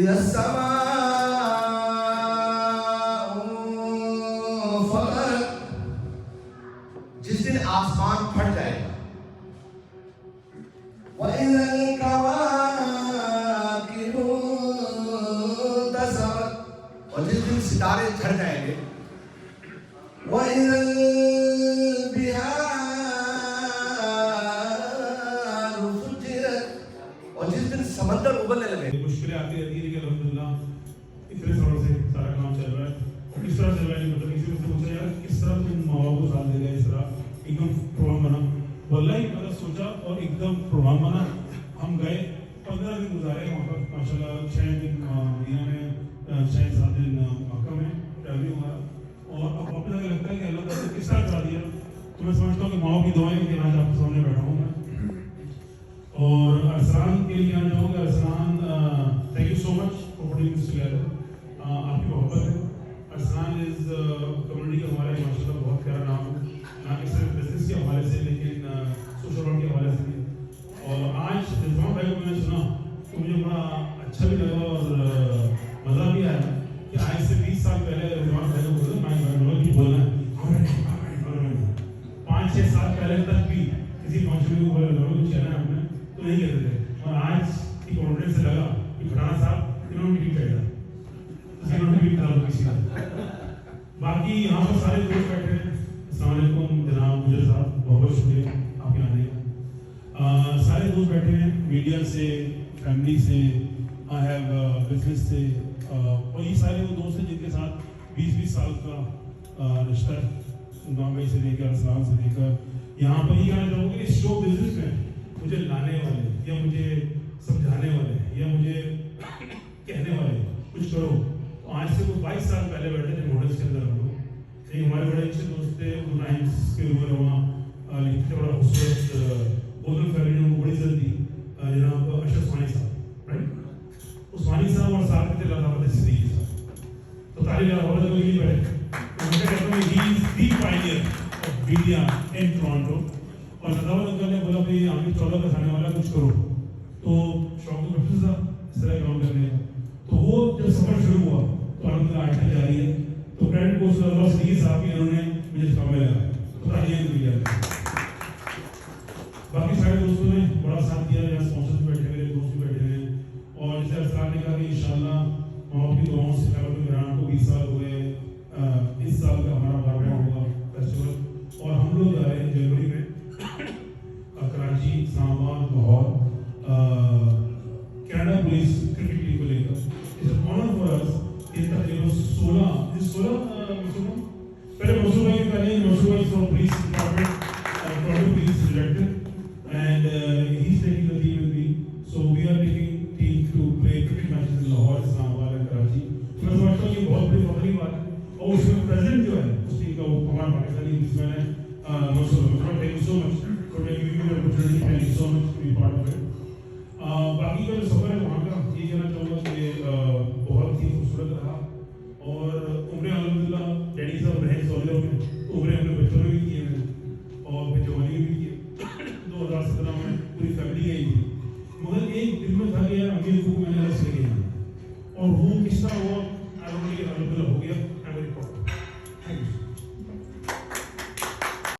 اذا السماء انفطرت، جس دن آسمان پھٹ جائے گا. وَإِذَا الْكَوَاكِبُ انتَثَرَتْ، اور جس دن ستارے جھڑ جائیں گے. وَإِذَا الْبِحَارُ سُجِّرَتْ، اور جس دن سمندر ابلنے لگے. مشکلیں آتی رہتی ہے لیکن الحمدللہ اتنے سالوں سے سارا کام چل رہا ہے. کس طرح چل رہا ہے مطلب کسی سے پوچھا یار کس طرح تم ماں باپ کو ساتھ دے گئے، اس طرح ایک دم پروگرام بنا. واللہ میں نے سوچا اور ایک دم پروگرام بنا. ہم گئے 15 دن گزارے وہاں پر ماشاء اللہ. 6 دن مدینہ میں، 6-7 دن مکہ میں ٹریولنگ ہوا. اور اب اپنا لگتا ہے کہ اللہ تعالیٰ نے کس طرح کرا دیا. تو میں سمجھتا ہوں کہ ماں کی دعائیں کہ آج آپ کے سامنے بیٹھا ہوں میں. اور ارسلان کے لیے آنا چاہوں گا. Arslan thank you so much for putting this together. آپ کی محبت ہے. ارسلان از کمیونٹی کا ہمارے ماشاء اللہ بہت پیارا نام ہے، نہ کہ صرف بزنس کے حوالے سے لیکن سوشل ورک کے حوالے سے بھی. اور آج رضوان بھائی کو میں نے سنا تو مجھے بڑا اچھا بھی لگا اور مزہ بھی آیا کہ آج سے 20 سال پہلے رضوان بھائی کو بولنا میں بولنا ہے 5-6 سال پہلے تک بھی کسی فنکشن کو بولے کچھ کہنا ہے ہم نے تو نہیں کہتے تھے. اور آج کی کانفیڈنس سے لگا کہ پٹھانا صاحب انہوں نے بھی کہا انہوں نے بھی کہا کسی کا. باقی یہاں پر سارے دوست بیٹھے ہیں. السلام علیکم جناب مجھے صاحب، بہت بہت شکریہ آپ کے آنے کا. سارے دوست بیٹھے ہیں میڈیا سے، فیملی سے، آئی ہیو بزنس سے. اور یہ سارے وہ دوست ہیں جن کے ساتھ 20-20 سال کا رشتہ ہے. گام بھائی سے لے کر، اسلام سے لے کر یہاں پر. یہ کہنا چاہوں گا کہ اس شو بزنس میں مجھے لانے والے یا مجھے سمجھانے والے یا مجھے کہنے والے کچھ کرو. آج سے وہ 22 سال پہلے بیٹھے تھے ماڈلس کے اندر. ہم لوگ ایک ہمارے بڑے اچھے دوست تھے نائنس کے عمر وہاں لکھتے تھے بڑا خوبصورت بوتل فیملی نے بڑی عزت دی جناب اشرف عثمانی صاحب. رائٹ عثمانی صاحب اور ساتھ تھے اللہ تعالیٰ صدیقی صاحب. تو تعلیم عورت کو یہ بیٹھے میں کہتا ہوں he is the pioneer of media in Toronto. اور نظام انکل نے بولا کہ عامر 14 کا کھانے والا کچھ کرو. تو شوق تو بچوں تھا اس طرح کام کرنے کا. تو وہ جب سفر شروع ہوا تو الحمد للہ آئٹا جاری ہے. تو کریڈٹ کو اللہ صدیقی صاحب کی انہوں نے مجھے اس کام میں لگایا. تو تعلیم دی جاتی. باقی سارے دوستوں نے بڑا ساتھ دیا. یہاں اسپانسرز بیٹھے ہوئے، دوست بھی بیٹھے ہوئے. اور جیسے ارسلان نے کہا کہ انشاءاللہ ماں باپ کی دعاؤں سے خیبر گران کو 20 سال ہوئے. اس سال کا ہمارا 12واں ہوگا فیسٹیول. اور ہم لوگ جا رہے ہیں جنوری میں کراچی، اسلام آباد، Lahore Canada police cricket team کو لے کر. اٹس این آنر فار اس. یہ تقریباً 16 پہلے منصور بھائی کے پہلے منصور بھائی from police department Toronto police selected and he is taking the team with me. So we are taking team to play cricket matches in Lahore, Islamabad and Karachi. میں سمجھتا ہوں یہ بہت بڑی فخر کی بات ہے. اور اس میں پریزیڈنٹ جو ہے اس ٹیم کا وہ ہمارا پاکستانی بزنس مین ہے Mansoor. Thank you so much for taking me opportunity. Thank you so